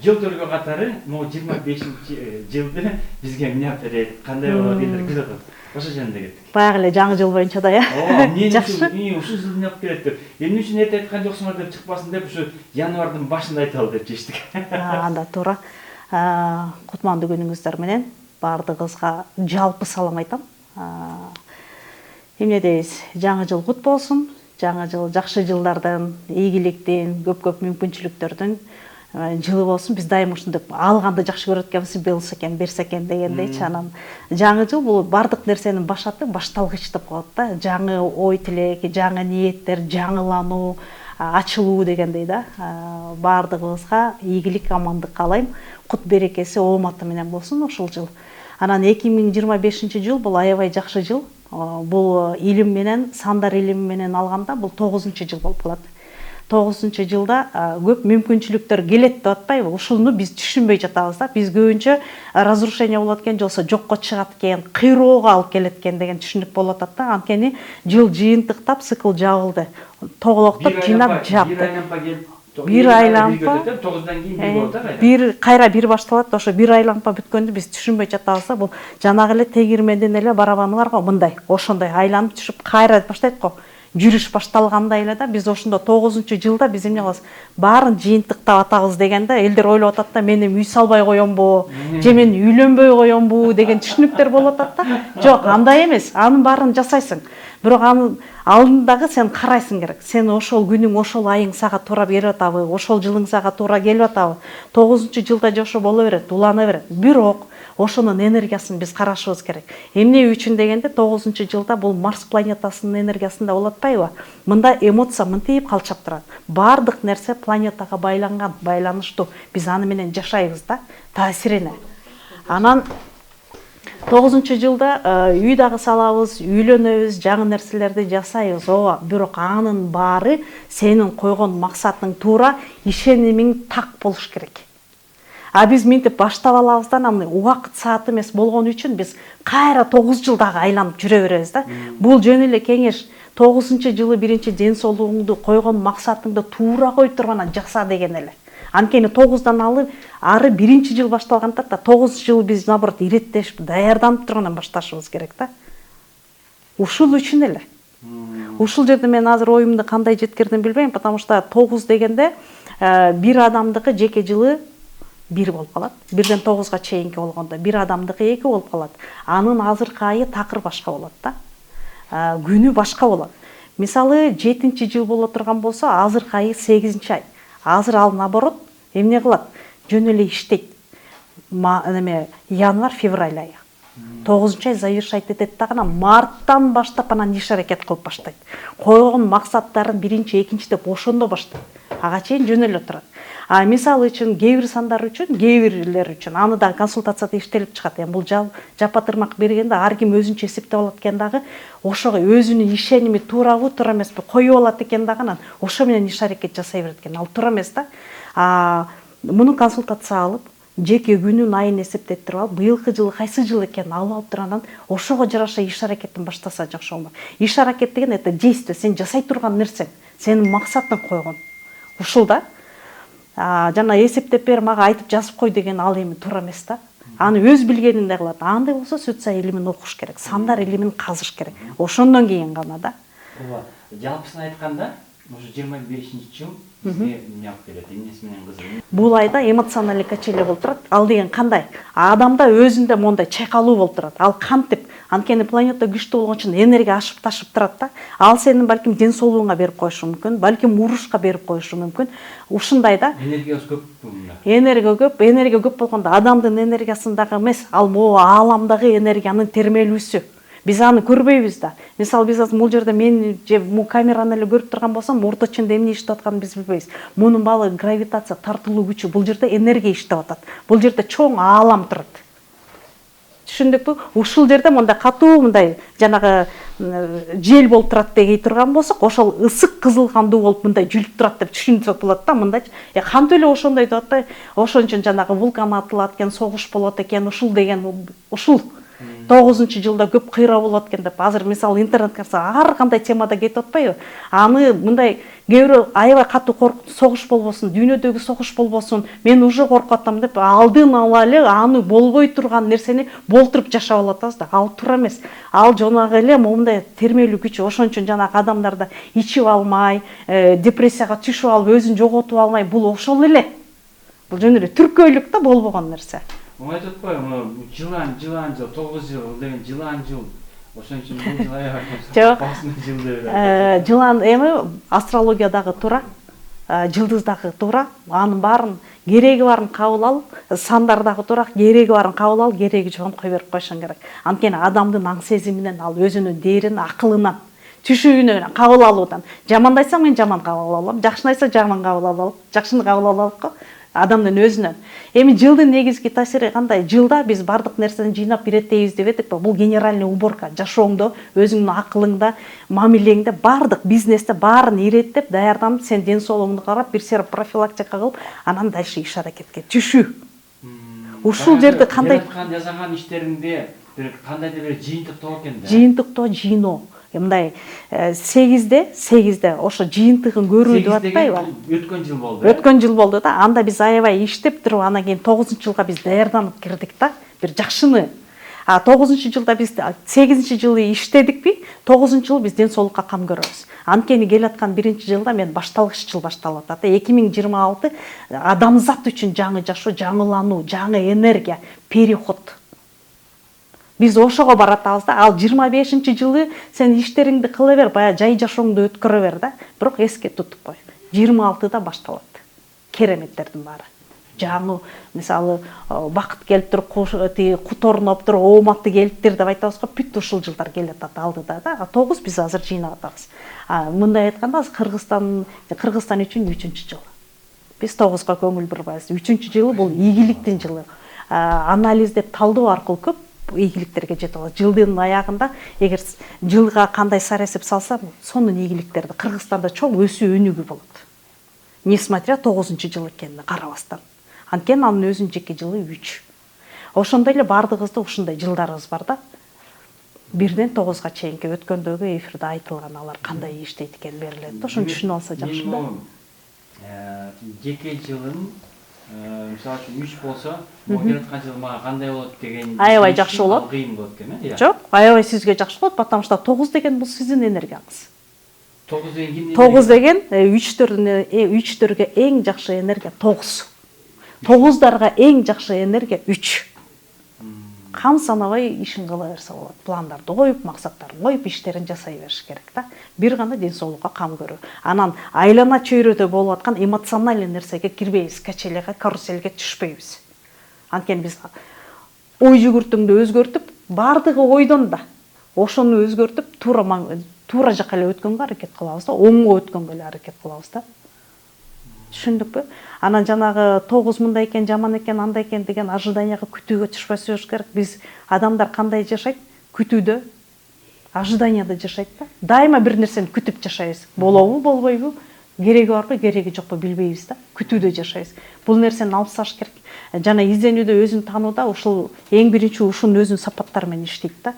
жол төргө катары могу 25-жылды бизге эмне берет, кандай болот эле күзөт атат. Ошо жөнүндө кеттик. Баягы эле жаңы жыл боюнча да, Эмне жакшы. ушул жылы эмне берет деп. Эмне үчүн эрте айткан жоксуңар деп чыкпасын деп ушу январдын башында айталы деп чечтик. Анда туура. Кутмандуу күнүңүздөр менен баардыгыбызга жалпы салам айтам. Эмне дейбиз? Жаңы жыл кут болсун. Жаңы жыл жакшы жылдардын, ийгиликтин, көп мүмкүнчүлүктөрдүн жылы болсун. Биз дайым ушинтип алганды жакшы көрөт экенбиз, болсо экен, берсе экен дегендейчи. Анан жаңы жыл бул бардык нерсенин башаты, башталгыч деп коет да. Жаңы ой тилек, жаңы ниеттер, жаңылануу, ачылуу дегендей да. Бардыгыбызга ийгилик, амандык каалайм. Кут берекеси ооматы менен болсун ушул жыл. Анан 2025-жыл бул аябай жакшы жыл. Бул илим менен, сандар илими менен алганда бул 9-жыл болуп калат. 9-жылда көп мүмкүнчүлүктөр келет деп атпайбы? Ушуну биз түшүнбөй жатабыз да. Биз көбүнчө разрушение болот экен, жолсо жокко чыгат экен, кыйроого алып келет экен деген түшүнүк болот да. Анткени жыл жыйынтыктап, цикл жабылды. Тоголоктоп жыйнап жапты. Бир айланпа 9-дан кийин бир болот да. Бир кайра бир башталат. Ошо бир айланпа бүткөндү биз түшүнбөй жатабыз да. Бул жанагы эле тегирмендин эле барабаны бар го, мындай, ошондой айланып түшүп кайра баштайт го. Жүрүш башталгандай эле да. Биз ошондо 9-жылда биз эмне кылабыз? Баарын жыйынтыктап атабыз дегенде элдер ойлоп атат да, мен үй салбай коёмбу, же мен үйлөнбөй коёмбу деген түшүнүктөр болуп атат да. Жок, андай эмес. Анын баарын жасайсың. Бирок анын алдындагы сен карайсың керек. Сен ошол күнүң, ошол айың сага туура келип атабы, ошол жылың сага туура келип атабы. 9-жылда жошо боло берет, улана берет. Бирок ошонун энергиясын биз карашыбыз керек. Эмне үчүн дегенде 9-жылда бул Марс планетасынын энергиясында болуп атпайбы? Мында эмоция мынтип калчап турат. Бардык нерсе планетага байланган, байланыштуу. Биз аны менен жашайбыз да, таасирине. Анан 9-жылда үй дагы салабыз, үйлөнөбүз, жаңы нерселерди жасайбыз. Ооба, бирок анын баары сенин койгон максатың туура, ишенимиң так болуш керек. А биз мынтип баштап алабыз да, аны убакыт сааты эмес болгон үчүн биз кайра 9 жылдагы айланып жүрө беребиз да. Бул жөн эле кеңеш. 9-жылы биринчи ден соолугуңду, койгон максатыңды туура коюп турган жаса деген эле. Анткени 9-дан алып ары биринчи жыл башталганда да 9 жыл биз наоборот иреттешип, даярданып тургандан башташыбыз керек да. Ушул үчүн эле. Ушул жерде мен азыр оюмду кандай жеткирдим билбейм, потому что 9 дегенде бир адамдыкы жеке жылы 1 болуп калат. 1-ден 9-га чейинки болгондо бир адамдыкы 2 болуп калат. Анын азыркы айы такыр башка болот да. Күнү башка болот. Мисалы 7-жыл боло турган болсо, азыркы айы 8-ай. Азыр ал наоборот эмне кылат? Жөн эле иштейт. Январь, февраль айы. 9-ай завершать этет дагы, марттан баштап анан иш аракет кылып баштайт. Койгон максаттарын биринчи, экинчи деп ошондо баштайт. Ага чейин жөн эле турат. Мисалы үчүн кээ бир сандар үчүн, кээ бирлер үчүн аны да консультацияда иштелип чыгат. Бул жапа тырмак бергенде ар ким өзүнчө эсептеп алат экен дагы, ошого өзүнүн ишеними туурабы, туура эмеспи коюп алат экен дагы, анан ошо менен иш аракет жасай берет экен. Ал туура эмес да. Муну консультация алып, жеке күнүн айын эсептеп туруп алып, быйылкы жылы кайсы жыл экенин алып туруп, ошого жараша иш аракетин баштаса жакшы болмок. Иш аракет деген это действие, сен жасай турган нерсең, сенин максатың койгон. Ушул да. Жана эсептеп бер, мага айтып жазып кой деген ал эми туура эмес да. Аны өз билгениндей кылат. Андай болсо сөтсай илимин окуш керек, сандар илимин казыш керек. Ошондон кийин гана да. Ооба. Жалпысын айтканда, ошо 25-жыл бизге эмне алып келет, эмнеси менен кызык. Бул айда эмоционалдык качеле болуп турат. Ал деген кандай? Адамда өзүндө мондай чайкалуу болуп турат. Ал кантип? Анткени планета күчтүү болгон үчүн энергия ашып ташып турат да. Ал сенин балким ден соолугуңа берип коюшу мүмкүн, балким урушка берип коюшу мүмкүн. Ушундай да. Энергиясы көп мында. Энергия көп болгондо адамдын энергиясындагы эмес, ал могу ааламдагы энергиянын термелүүсү. Биз аны көрбөйбүз да. Мисалы биз азыр бул жерде мен же бул камераны эле көрүп турган болсом, мурда ичинде эмне иштеп атканын биз билбейбиз. Мунун баары гравитация, тартылуу күчү, бул жерде энергия иштеп атат. Бул жерде чоң аалам турат. Түшүндүкпү? Ушул жерде мындай катуу, мындай жанагы жел болуп турат дегей турган болсок, ошол ысык кызыл кандуу болуп мындай жүрүп турат деп түшүнсөк болот да. Мындай кантип эле ошондой деп атпай, ошон үчүн жанагы вулкан атылат экен, согуш болот экен, ушул деген ушул. 9-жылда көп кыйра болот экен деп. Азыр мисалы интернет караса ар кандай темада кетип атпайбы? Аны мындай кээ бирөө аябай катуу согуш болбосун, дүйнөдөгү согуш болбосун, мен уже коркуп атам деп алдын ала эле аны болбой турган нерсени болтуруп жашап алып атабыз да. Ал туура эмес. Ал жонагы эле момундай термелүү күч. Ошон үчүн жанагы адамдарда ичип алмай, депрессияга түшүп алып, өзүн жоготуп алмай, бул ошол эле. Бул жөн эле түркөйлүк да болбогон нерсе. Айтып атпайбы, жылан жыл, 9 жыл деген жылан жыл. Ошон үчүн бул жыл аябай басына жыл деп атат. Жылан эми астрологиядагы туура, жылдыздагы туура, анын баарын кереги барын кабыл алып, сандардагы туура, кереги барын кабыл алып, кереги жокун кой берип койшуң керек. Анткени адамдын аң сезиминен, ал өзүнүн дээрин, акылынан, түшүгүнөн кабыл алуудан. Жаманды айтсаң мен жаман кабыл алам, жакшыны айтса жаман кабыл алам, жакшыны кабыл алам го. Адамдын өзүнөн. Эми жылдын негизги таасири кандай? Жылда биз бардык нерсени жыйнап иреттейбиз деп этикпи? Бул генеральный уборка. Жашооңдо, өзүңдүн акылыңда, мамилеңде, бардык бизнесте баарын иреттеп, даярданып, сен ден соолугуңду карап, бир сыйра профилактика кылып, анан дальше иш аракетке түшүү. Ушул жерде кандай жасаган иштериңде бир кандайдыр бир жыйынтыктоо экен да. Жыйынтыктоо, жыйноо. Мындай 8-де ошо жыйынтыгын көрүү деп атпайбы? Өткөн жыл болду. Өткөн жыл болду да. Анда биз аябай иштеп туруп, анан кийин 9-жылга биз даярданып кирдик да. Бир жакшыны. 9-жылда биз 8-жылы иштедикпи? 9-жыл биз ден соолукка кам көрөбүз. Анткени келаткан 1-жылда мен башталгыч жыл башталып атат. 2026 адамзат үчүн жаңы жашоо, жаңылануу, жаңы энергия, переход. Биз ошого баратабыз да. Ал 25-жылы сен иштериңди кыла бер, бая жай жашооңду өткөрө бер да. Бирок эске тутуп кой. 26-да башталат. Кереметтердин баары. Жаңы, мисалы, бакыт келип туруп, кут орноп туруп, ооматы келиптир деп айтабыз го, бүт ушул жылдар келатат алдыда да. 9 биз азыр жыйнап атабыз. Мындай айтканда Кыргызстан үчүн 3-жыл. Биз 9га көңүл бурбайбыз. 3-жылы бул ийгиликтин жылы. Анализдеп, талдоо аркылуу көп ийгиликтерге жетип алат. Жылдын аягында эгер жылга кандай саресип салса, сонун ийгиликтерди Кыргызстанда чоң өсүү өнүгүү болот. Несмотря 9-жыл экенине карабастан. Анткени анын өзүнүн жеке жылы 3. Ошондой эле бардыгыбызда ушундай жылдарыбыз бар да. 1-ден 9га чейинки өткөндөгү эфирде айтылган алар кандай иштейт экен берилет. Ошону түшүнүп алса жакшы да. Жеке жылым мисалы үчүн 3 болсо, келаткан жыл мага кандай болот деген аябай жакшы болот. Кыйын болот экен, э? Жок, аябай сизге жакшы болот, потому что 9 деген бул сиздин энергияңыз. 9 деген кимдин? 9 деген 3-төргө эң жакшы энергия 9. 9дарга эң жакшы энергия 3. Кам санабай ишин кыла берсе болот. Пландарды коюп, максаттарын коюп, иштерин жасай бериш керек да. Бир гана ден соолукка кам көрүү. Анан айлана чөйрөдө болуп аткан эмоционалдуу нерсеге кирбейбиз, качелеге, каруселге түшпөйбүз. Анткени биз ой жүгүртүңдү өзгөртүп, бардыгы ойдон да. Ошону өзгөртүп, туура жакка эле өткөнгө аракет кылабыз да, оңго өткөнгө эле аракет кылабыз да. Түшүндүкпү? Анан жанагы 9 мындай экен, жаман экен, андай экен деген ожиданияга, күтүүгө түшпөсүбүз керек. Биз адамдар кандай жашайт? Күтүүдө, ожиданияда жашайт да. Дайыма бир нерсени күтүп жашайбыз. Болобу, болбойбу? Кереги барбы, кереги жокпу билбейбиз да. Күтүүдө жашайбыз. Бул нерсени алып тасташ керек. Жана изденүүдө, өзүн таанууда ушул эң биринчи ушунун өзүнүн сапаттары менен иштейт да.